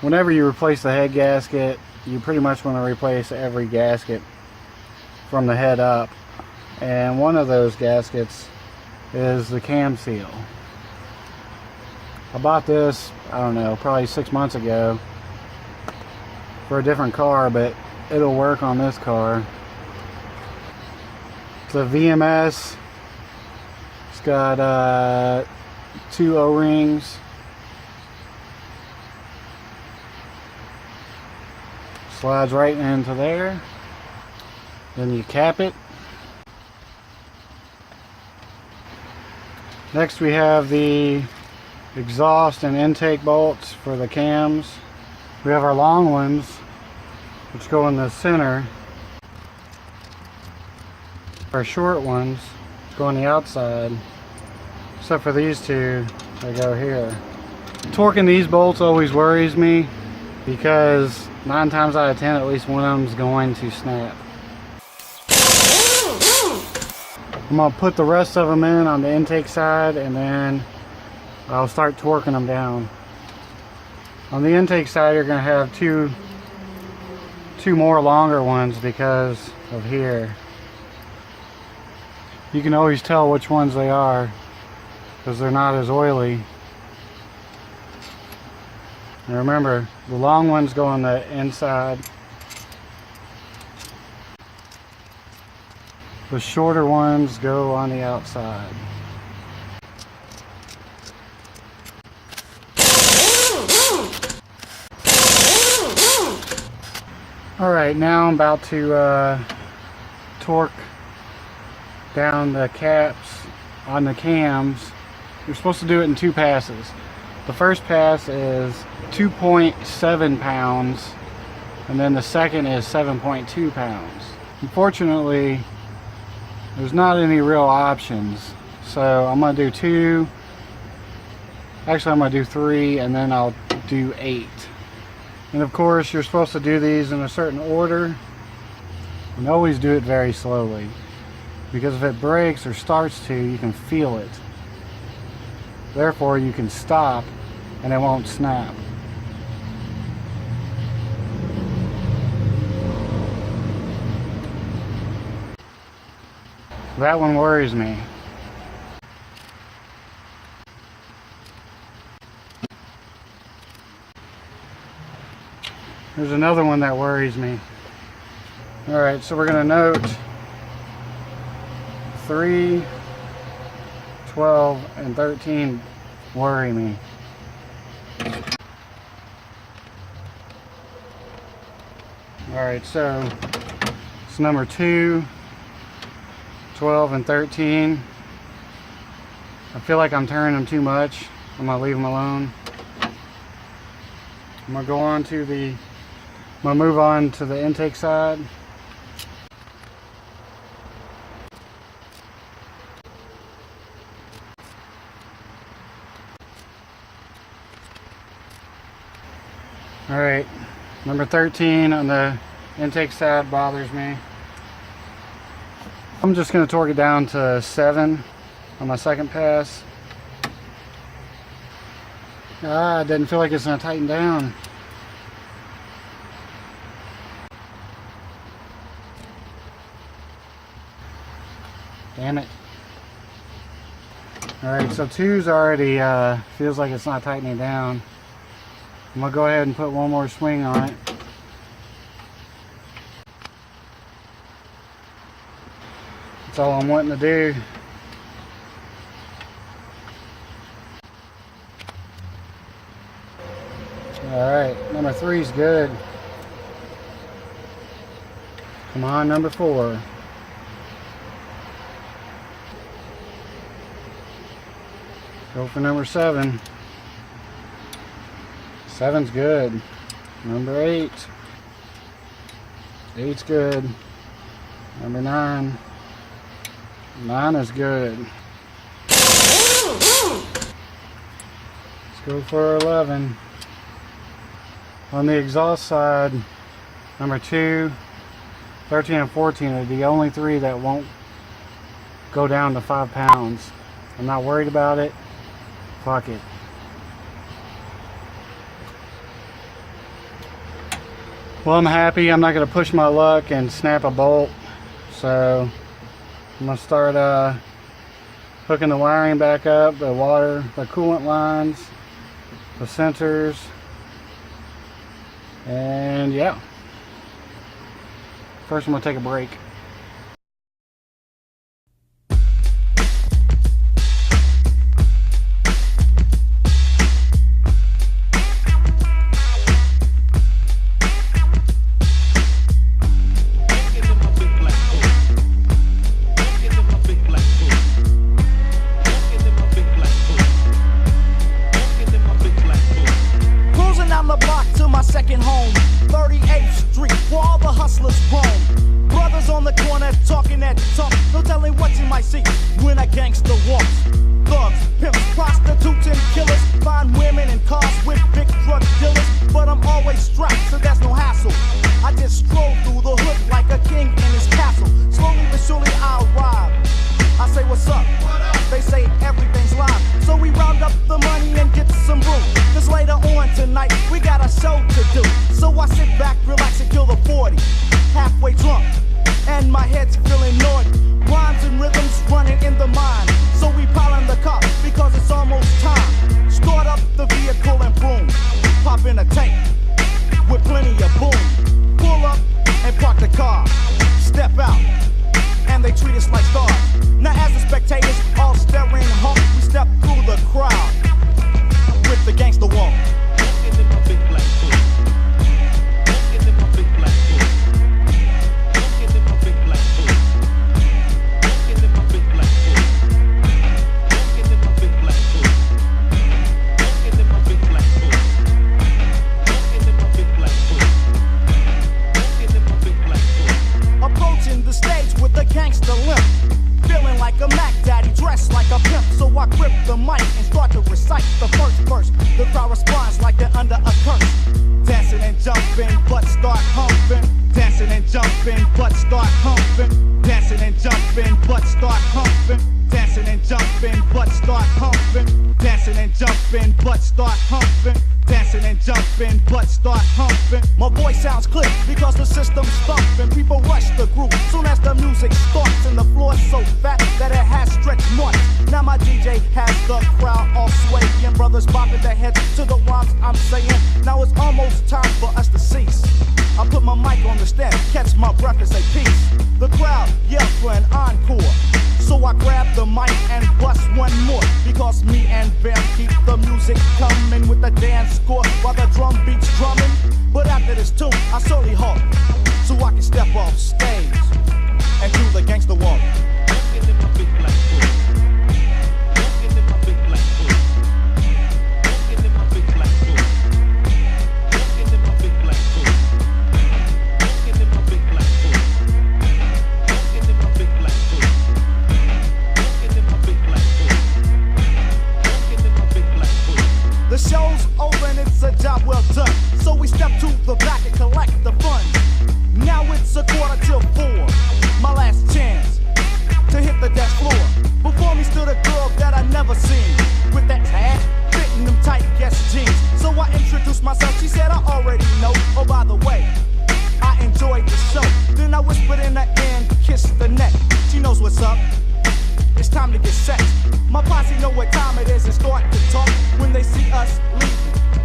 whenever you replace the head gasket, you pretty much want to replace every gasket from the head up. And one of those gaskets is the cam seal. I bought this, I don't know, probably 6 months ago for a different car, but it'll work on this car. It's a VMS. It's got 2 O-rings. Slides right into there. Then you cap it. Next we have the exhaust and intake bolts for the cams. We have our long ones, which go in the center. Our short ones go on the outside, except for these two, they go here. Torquing these bolts always worries me because 9 times out of 10, at least one of them is going to snap. I'm going to put the rest of them in on the intake side, and then I'll start torquing them down. On the intake side, you're going to have two more longer ones because of here. You can always tell which ones they are because they're not as oily. And remember, the long ones go on the inside. The shorter ones go on the outside. Alright, now I'm about to torque down the caps on the cams. You're supposed to do it in 2 passes. The first pass is 2.7 pounds, and then the second is 7.2 pounds. Unfortunately, there's not any real options, so I'm going to do 2. Actually, I'm going to do 3, and then I'll do 8. And of course, you're supposed to do these in a certain order, and always do it very slowly, because if it breaks or starts to, you can feel it. Therefore, you can stop and it won't snap. That one worries me. There's another one that worries me. Alright, so we're going to note 3, 12, and 13 worry me. Alright, so it's number 2, 12, and 13. I feel like I'm turning them too much. I'm going to leave them alone. I'm going to move on to the intake side. Alright, number 13 on the intake side bothers me. I'm just going to torque it down to 7 on my second pass. It doesn't feel like it's going to tighten down. Damn it. Alright, so 2's already feels like it's not tightening down. I'm going to go ahead and put one more swing on it. That's all I'm wanting to do. Alright, number 3's good. Come on, number 4. Go for number 7. 7's good. Number 8. 8's good. Number 9. 9 is good. Let's go for 11. On the exhaust side, number 2, 13, and 14 are the only 3 that won't go down to 5 pounds. I'm not worried about it. Fuck it. Well, I'm happy. I'm not going to push my luck and snap a bolt. So I'm going to start hooking the wiring back up, the water, the coolant lines, the sensors, and yeah. First I'm going to take a break. Second home, 38th Street, where all the hustlers roam. Brothers on the corner talking that talk, no telling what you might see when a gangster walks. Thugs, pimps, prostitutes, and killers find women in cars with big drug dealers. But I'm always strapped, so there's no hassle. I just stroll through the hood like a king in his castle. Slowly but surely I'll arrive. I say, what's up? They say everything's live. So we round up the money and get some room. Cause later on tonight, we got a show to do. So I sit back, relax, and kill the 40. Halfway drunk, and my head's feeling naughty. Rhymes and rhythms running in the mind. So we pile in the car, because it's almost time. Start up the vehicle and boom. Pop in a tank, with plenty of boom. Pull up and park the car. Step out, and they treat us like stars. Now as the spectators all staring home, we step through the crowd with the gangster walk. Approaching the stage with a gangster limp, feeling like a Mac Daddy, dressed like a pimp. So I grip the mic and start to recite the first verse. The crowd responds like they're under a curse. Dancing and jumping, but start humping. Dancing and jumping, but start humping. Dancing and jumping, but start humping. Dancing and jumping, but start humping. Dancing and jumping, but start humping. Dancing and jumping, but start humping. My voice sounds clear because the system's thumping. People rush the groove soon as the music starts, and the floor's so fat that it has stretch marks. Now my DJ has the crowd all swaying, brothers bobbing their heads to the rhymes I'm saying. Now it's almost time for us to cease. I put my mic on the stand, catch my breath and say peace. The crowd yell for an encore, so I grab the mic and bust one more, because me and Bam keep the music coming with the dance score while the drum beats drumming. But after this tune, I slowly halt, so I can step off stage and do the gangster walk. The show's over and it's a job well done. So we step to the back and collect the funds. Now it's 4:45. My last chance to hit the dance floor. Before me stood a girl that I never seen, with that tag fitting them tight guess jeans. So I introduced myself, she said I already know. Oh, by the way, I enjoyed the show. Then I whispered in her ear and kissed the neck. She knows what's up. It's time to get set. My posse know what time it is and start to talk when they see us leaving.